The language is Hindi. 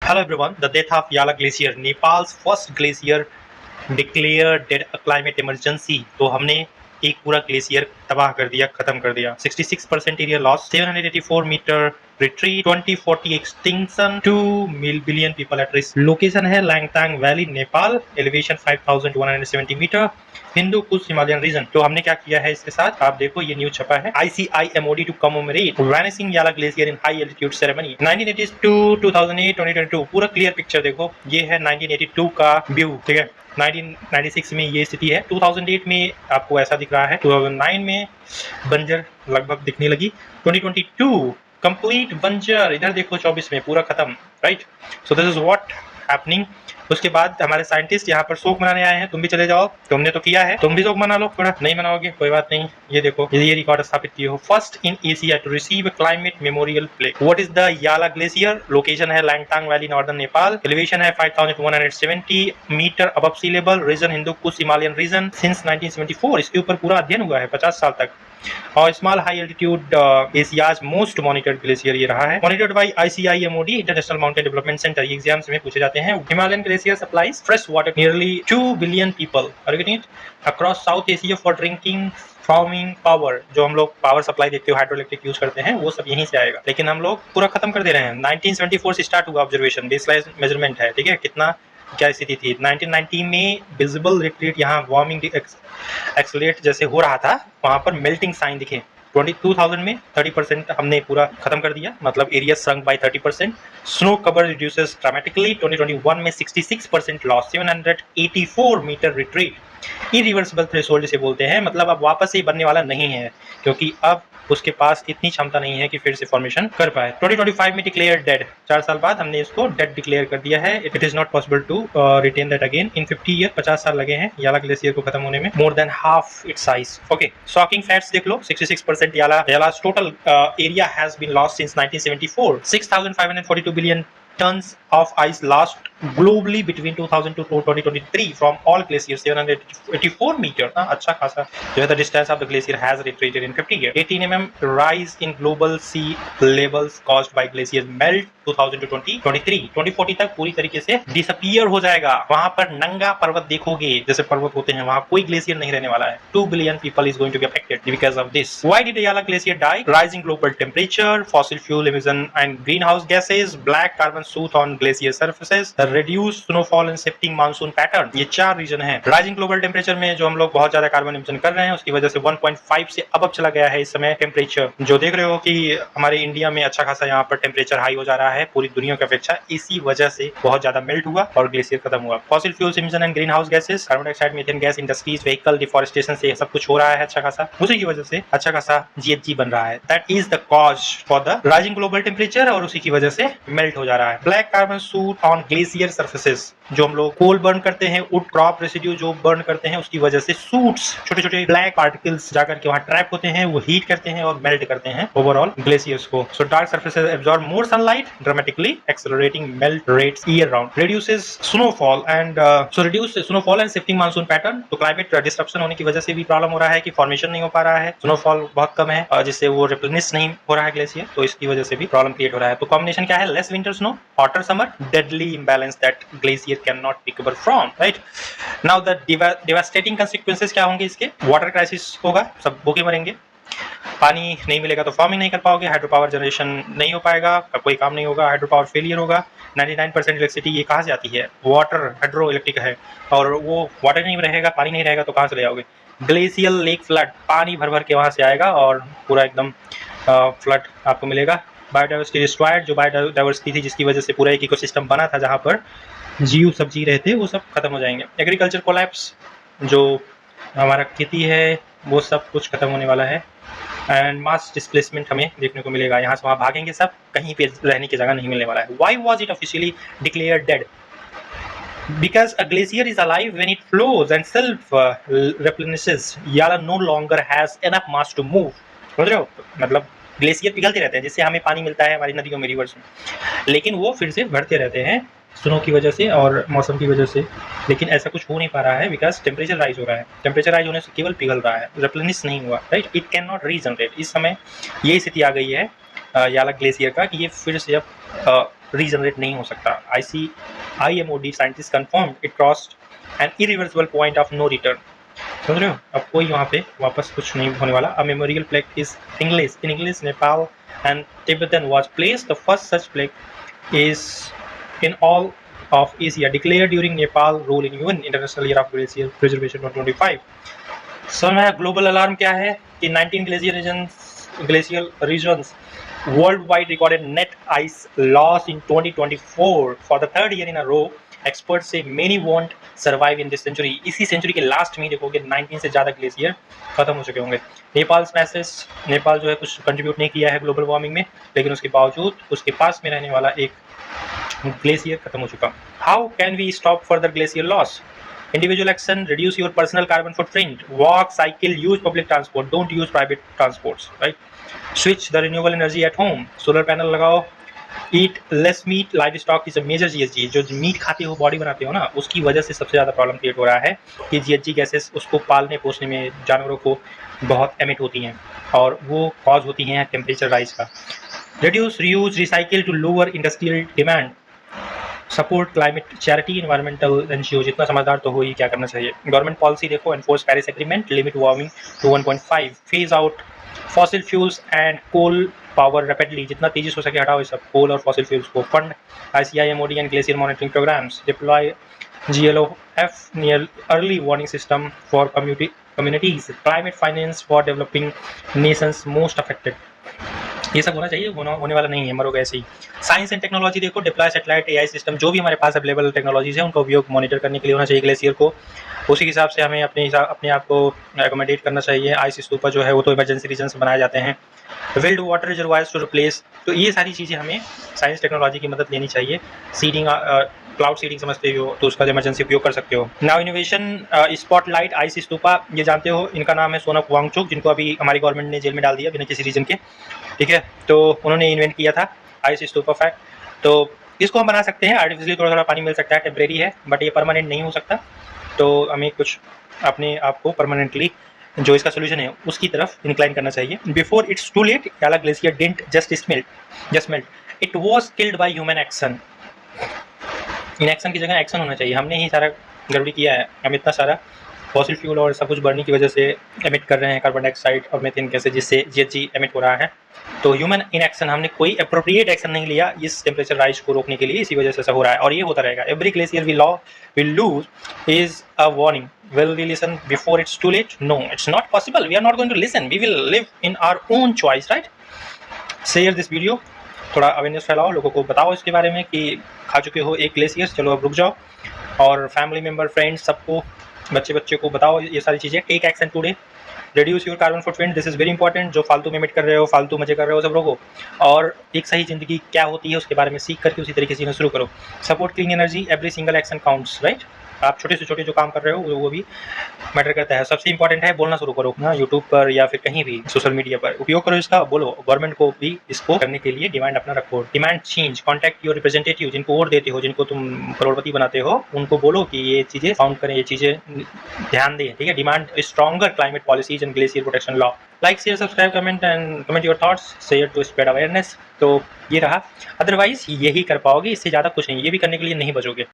Hello everyone. The death of Yala Glacier, Nepal's first glacier declared dead a climate emergency. तो हमने एक पूरा ग्लेशियर तबाह कर दिया, खत्म कर दिया. 66% area loss, 784 meter retreat, 2040 extinction, 2 billion people at risk. Location है Langtang valley, Nepal. Elevation 5170 meter. Hindu Kush Himalayan region. तो हमने क्या किया है इसके साथ, आप देखो ये न्यूज छपा है. ICIMOD टू कमेमोरेट वैनिशिंग याला ग्लेशियर इन हाई एल्टीट्यूड सेरेमनी 1982, 2008, 2022. पूरा क्लियर पिक्चर देखो. ये है 1982 का व्यू, ठीक है. 1996 में ये स्थिति है. 2008 में आपको ऐसा दिख रहा है. 2009 में बंजर लगभग दिखने लगी. 2022 कंप्लीट बंजर. इधर देखो 24 में पूरा खत्म. Right. So this is what happening. उसके बाद हमारे साइंटिस्ट यहाँ पर शोक मनाने आए हैं. तुम भी चले जाओ, तुमने तो किया है, तुम भी शोक मना लो. थोड़ा नहीं मनाओगे कोई बात नहीं. ये देखो, ये रिकॉर्ड स्थापित किए हो. First in Asia to receive climate memorial plaque. What is the Yala glacier? Location है Langtang valley, northern Nepal. Elevation है 5170 meter above sea level. Region Hindu Kush Himalayan region. Since 1974 इसके ऊपर पूरा अध्ययन हुआ है, 50 साल तक. और small high altitude Asia's most monitored glacier ये रहा है. Monitored by ICIMOD international mountain development centre. ये एग्जाम्स में पूछे जाते हैं. Himalayan glacier supplies fresh water nearly 2 billion people are getting it across South Asia for drinking, farming, power. जो हम लोग पावर सप्लाई देखते हो, हाइड्रो इलेक्ट्रिक यूज करते हैं, वो सब यहीं से आएगा. लेकिन हम लोग पूरा खत्म कर दे रहे हैं. 1974 से स्टार्ट हुआ ऑब्जर्वेशन, बेसलाइन मेजरमेंट है, ठीक है. कितना क्या स्थिति थी 1990 में. विजिबल रिट्रीट, यहाँ वार्मिंग एक्सलेट जैसे हो रहा था, वहां पर मेल्टिंग साइन दिखे. 2000 में 30% हमने पूरा खत्म कर दिया, मतलब area shrunk by 30%. Snow cover reduces dramatically. 2021 में 66% loss, 784 meter retreat. Irreversible threshold जिसे बोलते हैं, मतलब अब वापस से बनने वाला नहीं है, क्योंकि अब उसके पास इतनी क्षमता नहीं है कि फिर से फॉर्मेशन कर पाए. 2025 में डिक्लेयर डेड. 4 साल बाद हमने इसको डेड डिक्लेयर कर दिया है. It is not possible to retain that again in 50 year. 50 साल लगे हैं याला ग्लेशियर को खत्म होने में. More than half it's size. Okay, shocking facts देख लो. 66% याला's total area has been lost since 1974. 6,542 billion tons of ice lost globally between 2000 to 2023 from all glaciers. 784 meter. अच्छा खासा जो है. The distance of the glacier has retreated in 50 years. 18 mm rise in global sea levels caused by glaciers melt 2000 to 2023. 2040 तक पूरी तरीके से डिसअपियर हो जाएगा. वहां पर नंगा पर्वत देखोगे, जैसे पर्वत होते हैं, वहां कोई ग्लेशियर नहीं रहने वाला है. 2 billion people is going to be affected because of this. Why did the Yala glacier die? Rising global temperature, fossil fuel emission and greenhouse gases, black carbon soot on glacier surfaces, reduced snowfall and shifting monsoon pattern. ये 4 रीजन है. राइजिंग ग्लोबल टेम्परेचर में जो हम लोग बहुत ज्यादा कार्बन इमिशन कर रहे हैं, उसकी वजह से 1.5 से अब चला गया है इस समय टेम्परेचर. जो देख रहे हो कि हमारे इंडिया में अच्छा खासा यहाँ पर टेम्परेचर हाई हो जा रहा है पूरी दुनिया की अपेक्षा. इसी वजह से बहुत ज्यादा मेल्ट हुआ और ग्लेशियर खत्म हुआ. Fossil fuels emission and green house gases, carbon dioxide, methane gas, industries, vehicle, deforestation से सब कुछ हो रहा है अच्छा खासा. उसी की वजह से अच्छा खासा GHG बन रहा है. That is the cause for the rising global temperature, और उसी की वजह से मेल्ट हो जा रहा है. Black carbon suit on glacier surfaces. जो हम लोग कोल बर्न करते हैं, वुड क्रॉप रेसिड्यू जो बर्न करते हैं, उसकी वजह से सूट्स, छोटे छोटे ब्लैक पार्टिकल्स जाकर के वहां ट्रैप होते हैं, वो हीट करते हैं और मेल्ट करते हैं ओवरऑल ग्लेशियर्स को. So dark surfaces absorb more sunlight, dramatically accelerating melt rates year round. Reduces snowfall and reduce snowfall and shifting monsoon pattern. तो क्लाइमेट डिस्ट्रप्शन होने की वजह से भी प्रॉब्लम हो रहा है कि फॉर्मेशन नहीं हो पा रहा है, स्नोफॉल बहुत कम है, जिससे वो रिप्लेनिश नहीं हो रहा है ग्लेशियर, तो इसकी वजह से भी प्रॉब्लम क्रिएट हो रहा है. तो कॉम्बिनेशन क्या है? Less winter snow, hotter summer, deadly imbalance that glacier can not recover from. Right now the devastating consequences क्या होंगे इसके? वाटर क्राइसिस होगा, सब भूखे मरेंगे. पानी नहीं मिलेगा तो फार्मिंग नहीं कर पाओगे, हाइड्रो पावर जनरेशन नहीं हो पाएगा, कोई काम नहीं होगा, हाइड्रो पावर फेलियर होगा. 99% इलेक्ट्रिसिटी ये कहाँ से आती है? वाटर, हाइड्रो इलेक्ट्रिक है, और वो वाटर नहीं रहेगा, पानी नहीं रहेगा तो कहाँ से ले आओगे? ग्लेशियल लेक फ्लड, पानी भर भर के वहाँ से आएगा और पूरा एकदम फ्लड आपको मिलेगा. Biodiversity destroyed. जो बायोडाइवर्सिटी थी जिसकी वजह से पूरा एक इकोसिस्टम बना था जहाँ पर जीव सब जी रहे थे, वो सब खत्म हो जाएंगे. एग्रीकल्चर कोलैप्स, जो हमारा खेती है वो सब कुछ खत्म होने वाला है. एंड मास डिस्प्लेसमेंट हमें देखने को मिलेगा. यहाँ से वहाँ भागेंगे सब, कहीं पे रहने की जगह नहीं मिलने वाला है. Why was it officially declared dead? Because a glacier is alive when it flows and self replenishes. Yala no longer has enough mass to move. समझ रहे हो? मतलब ग्लेशियर पिघलते रहते हैं, जिससे हमें पानी मिलता है हमारी नदियों में, रिवर्स में, लेकिन वो फिर से बढ़ते रहते हैं स्नो की वजह से और मौसम की वजह से. लेकिन ऐसा कुछ हो नहीं पा रहा है बिकॉज टेम्परेचर राइज हो रहा है. टेम्परेचर राइज होने से केवल पिघल रहा है, रिप्लेनिश नहीं हुआ. Right, it can not regenerate. इस समय ये स्थिति आ गई है याला ग्लेशियर का कि ये फिर से अब रीजनरेट नहीं हो सकता। IMOD scientist confirm it crossed an irreversible point of no return. समझ रहे हो, अब कोई वहाँ पे वापस कुछ नहीं होने वाला। अ memorial plaque is English in English Nepal and Tibetan was placed. The first such plaque is in all of Asia declared during Nepal role in UN International Year of Glacier Preservation 2025। Sir मैं ग्लोबल अलार्म क्या है कि 19 glacial regions worldwide recorded net ice loss in 2024 for the third year in a row। Experts से many won't survive in this century। इसी सेंचुरी के लास्ट में देखोगे 19 से ज़्यादा ग्लेशियर खत्म हो चुके होंगे। नेपाल स्मैशेस, नेपाल जो है कुछ कंट्रीब्यूट नहीं किया है ग्लोबल वार्मिंग में, लेकिन उसके बावजूद उसके पास में रहने वाला एक ग्लेशियर खत्म हो चुका। How can we stop further glacier loss? Individual action: reduce your personal carbon footprint, walk, cycle, use public transport, don't use private transports, right? Switch the renewable energy at home, solar panel लगाओ, eat less meat, livestock is a major GHG। जो मीट खाते हो, बॉडी बनाते हो ना, उसकी वजह से सबसे ज़्यादा प्रॉब्लम क्रिएट हो रहा है कि GHG गैसेस उसको पालने पोसने में जानवरों को बहुत एमिट होती हैं और वो कॉज होती हैं टेम्परेचर राइज का। Reduce, reuse, recycle to lower industrial demand, support climate charity, environmental NGO. जितना समझदार तो हो ही क्या करना चाहिए। गवर्नमेंट पॉलिसी देखो, enforce Paris agreement, limit warming to 1.5, phase out fossil fuels and coal power rapidly, जितना तेजी से हो सके हटाओ ये सब कोल और फॉसिल फ्यूल्स को। Fund ICIMOD and glacier monitoring programmes, deploy GLOF near early warning system for communities, climate finance for developing nations most affected. ये सब होना चाहिए, होने वाला नहीं है, मरोगे ऐसे ही। साइंस एंड टेक्नोलॉजी देखो, डिप्लॉय सैटेलाइट, AI सिस्टम, जो भी हमारे पास अवेलेबल टेक्नोलॉजीज है उनका उपयोग मॉनिटर करने के लिए होना चाहिए ग्लेशियर को। उसी के हिसाब से हमें अपने आप को एकोमोडेट करना चाहिए। आइस स्तूपा जो है वो तो इमरजेंसी रीजन से बनाए जाते हैं। Build water reservoirs to replace, तो ये सारी चीज़ें हमें साइंस टेक्नोलॉजी की मदद लेनी चाहिए। सीडिंग, क्लाउड सीडिंग समझते हो तो उसका इमरजेंसी उपयोग कर सकते हो। Now innovation spotlight ice stupa, ये जानते हो इनका नाम है सोनक वांगचुक, जिनको अभी हमारी गवर्नमेंट ने जेल में डाल दिया बिना किसी रीजन के, ठीक है। तो उन्होंने इन्वेंट किया था आइस स्तूपा फैक्ट। तो इसको हम बना सकते हैं, आर्टिफिशियली थोड़ा थोड़ा पानी मिल सकता है, टेम्परेरी है, बट ये परमानेंट नहीं हो सकता। तो हमें कुछ अपने आप को परमानेंटली जो इसका सोल्यूशन है उसकी तरफ इंक्लाइन करना चाहिए। बिफोर इट्स टू लेट, याला glacier didn't just melt, it was killed by human action. Inaction की जगह एक्शन होना चाहिए। हमने ही सारा गड़बड़ी किया है, हम इतना सारा फॉसिल फ्यूल और सब कुछ बढ़ने की वजह से एमिट कर रहे हैं कार्बन डाइऑक्साइड और मीथेन गैसेज, जिससे GHG एमिट हो रहा है। तो ह्यूमन इनएक्शन, हमने कोई अप्रोप्रिएट एक्शन नहीं लिया इस टेम्परेचर राइज को रोकने के लिए, इसी वजह से ऐसा हो रहा है और ये होता रहेगा। Every glacier will lose is a warning. Will we listen before it's too late? No, it's not possible. We are not going to listen, we will live in our own choice, right? Share this video, थोड़ा अवेयरनेस फैलाओ, लोगों को बताओ इसके बारे में कि खा चुके हो एक ग्लेशियर, चलो अब रुक जाओ, और फैमिली मेम्बर, फ्रेंड्स, सबको, बच्चे को बताओ ये सारी चीज़ें। Take action today, reduce your carbon footprint, this is very important. जो फालतू में एमिट कर रहे हो, फालतू मजे कर रहे हो, सब रोको और एक सही ज़िंदगी क्या होती है उसके बारे में सीख करके उसी तरीके से शुरू करो। Support clean energy, every single action counts, right? आप छोटे से छोटे जो काम कर रहे हो वो भी मैटर करता है। सबसे इंपॉर्टेंट है बोलना शुरू करो ना, यूट्यूब पर या फिर कहीं भी सोशल मीडिया पर उपयोग करो इसका, बोलो। गवर्नमेंट को भी इसको करने के लिए डिमांड अपना रखो। Demand change, contact your representative, जिनको वोट देते हो, जिनको तुम करोड़पति बनाते हो, उनको बोलो कि ये चीज़ें काउंट करें, ये चीज़ें ध्यान दें, ठीक है। Demand stronger climate policies and glacier protection law. Like, share, subscribe, comment your thoughts, share to spread awareness. तो ये रहा, अदरवाइज यही कर पाओगे, इससे ज़्यादा कुछ नहीं, ये भी करने के लिए नहीं बचोगे।